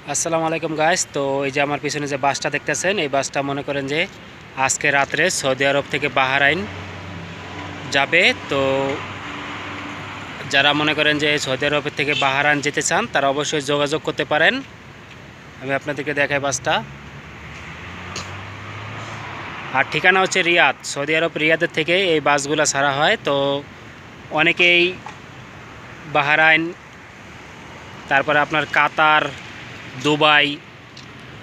আসসালামু আলাইকুম গাইস। তো এই যে আমার পিছনে যে বাসটা দেখতেছেন, এই বাসটা মনে করেন যে আজকে রাত্রে সৌদি আরব থেকে বাহরাইন যাবে। তো যারা মনে করেন যে সৌদি আরব থেকে বাহরাইন যেতে চান তারা অবশ্যই যোগাযোগ করতে পারেন। আমি আপনাদেরকে দেখাই বাসটা। আর ঠিকানা হচ্ছে রিয়াদ, সৌদি আরব রিয়াদের থেকে এই বাসগুলো ছাড়া হয়। তো অনেকেই বাহরাইন, তারপরে আপনার কাতার, দুবাই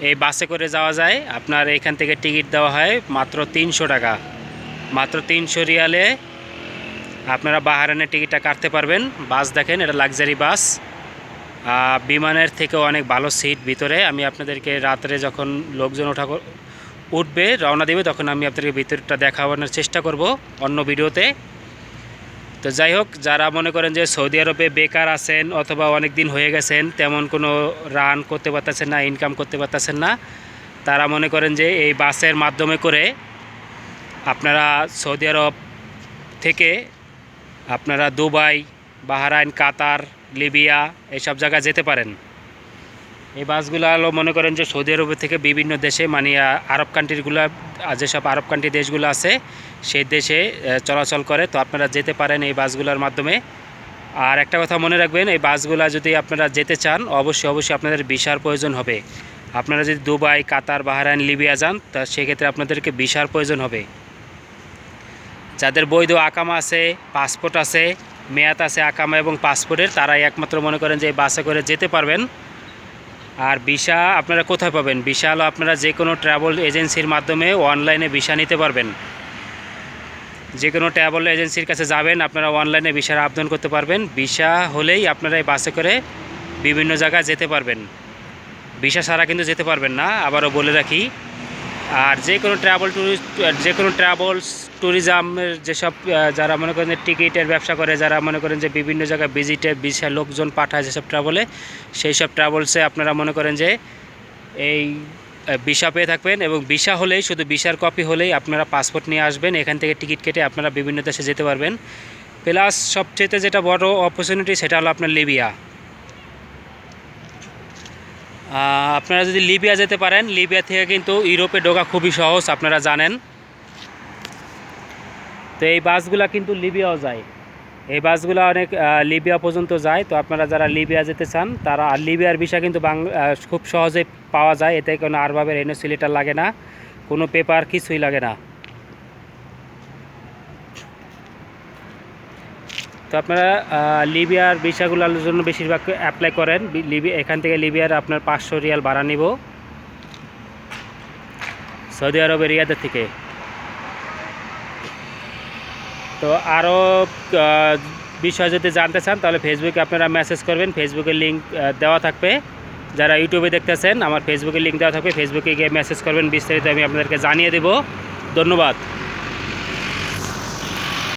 এই বাসে করে যাওয়া যায়। আপনার এখান থেকে টিকিট দেওয়া হয় মাত্র 300 টাকা, মাত্র 300 রিয়ালে আপনারা বাহরাইনের টিকিটটা কাটতে পারবেন। বাস দেখেন, এটা লাক্সারি বাস, বিমানের থেকেও অনেক ভালো সিট ভিতরে। আমি আপনাদেরকে রাত্রে যখন লোকজন উঠবে রওনা দেবে তখন আমি আপনাদেরকে ভিতরটা দেখানোর চেষ্টা করব অন্য ভিডিওতে। তো যাই হোক, যারা মনে করেন যে সৌদি আরবে বেকার আছেন অথবা অনেক দিন হয়ে গেছেন, তেমন কোনো রান করতে পারতেছেন না, ইনকাম করতে পারতেছেন না, তারা মনে করেন যে এই বাসের মাধ্যমে করে আপনারা সৌদি আরব থেকে আপনারা দুবাই, বাহরাইন, কাতার, লিবিয়া এইসব জায়গায় যেতে পারেন। এই বাসগুলো হলো মনে করেন যে সৌদি আরবের থেকে বিভিন্ন দেশে, মানে আরব কান্ট্রিগুলো, যেসব আরব কান্ট্রি দেশগুলো আছে সেই দেশে চলাচল করে। তো আপনারা যেতে পারেন এই বাসগুলোর মাধ্যমে। আর একটা কথা মনে রাখবেন, এই বাসগুলো যদি আপনারা যেতে চান অবশ্যই আপনাদের ভিসার প্রয়োজন হবে। আপনারা যদি দুবাই, কাতার, বাহরাইন, লিবিয়া যান তা সেক্ষেত্রে আপনাদেরকে ভিসার প্রয়োজন হবে। যাদের বৈধ আকামা আছে, পাসপোর্ট আছে, মেয়াদ আছে আকামা এবং পাসপোর্টের, তারাই একমাত্র মনে করেন যে এই বাসে করে যেতে পারবেন। আর ভিসা আপনারা কোথায় পাবেন? ভিসা হলো আপনারা যে কোনো ট্রাভেল এজেন্সির মাধ্যমে অনলাইনে ভিসা নিতে পারবেন। যে কোনো ট্রাভেল এজেন্সির কাছে যাবেন, আপনারা অনলাইনে ভিসার আবেদন করতে পারবেন। ভিসা হলেই আপনারা এই বাসে করে বিভিন্ন জায়গায় যেতে পারবেন। ভিসা ছাড়া কিন্তু যেতে পারবেন না, আবারও বলে রাখি। আর যে কোনো ট্রাভেলস ট্যুরিজমের যেসব যারা মনে করেন যে টিকিটের ব্যবসা করে, যারা মনে করেন যে বিভিন্ন জায়গায় ভিসা লোকজন পাঠায় যেসব ট্রাভেলে, সেই সব ট্রাভেলসে আপনারা মনে করেন যে এই ভিসা পেয়ে থাকবেন। এবং ভিসা হলেই, শুধু ভিসার কপি হলেই আপনারা পাসপোর্ট নিয়ে আসবেন, এখান থেকে টিকিট কেটে আপনারা বিভিন্ন দেশে যেতে পারবেন। প্লাস সবচেয়ে যেটা বড় অপরচুনিটি সেটা হলো আপনার লিবিয়া। আপনারা যদি লিবিয়া যেতে পারেন, লিবিয়া থেকে কিন্তু ইউরোপে ঢোকা খুবই সহজ, আপনারা জানেন। তো এই বাসগুলা কিন্তু লিবিয়াও যায়, এই বাসগুলো অনেক লিবিয়া পর্যন্ত যায়। তো আপনারা যারা লিবিয়া যেতে চান তারা, আর লিবিয়ার ভিসা কিন্তু খুব সহজে পাওয়া যায়, এতে কোনো আরভাবের এনওসি লেটার লাগে না, কোনো পেপার কিছুই লাগে না। তো আপনারা লিবিয়ার ভিসাগুলোর জন্য বেশিরভাগ অ্যাপ্লাই করেন। এখান থেকে লিবিয়ার আপনার 500 রিয়াল ভাড়া নিব সৌদি আরবের রিয়াদের থেকে। তো আরও বিষয় যদি জানতে চান তাহলে ফেসবুকে আপনারা মেসেজ করবেন, ফেসবুকের লিঙ্ক দেওয়া থাকবে। যারা ইউটিউবে দেখতেছেন আমার ফেসবুকের লিঙ্ক দেওয়া থাকবে, ফেসবুকে গিয়ে মেসেজ করবেন, বিস্তারিত আমি আপনাদেরকে জানিয়ে দেব। ধন্যবাদ।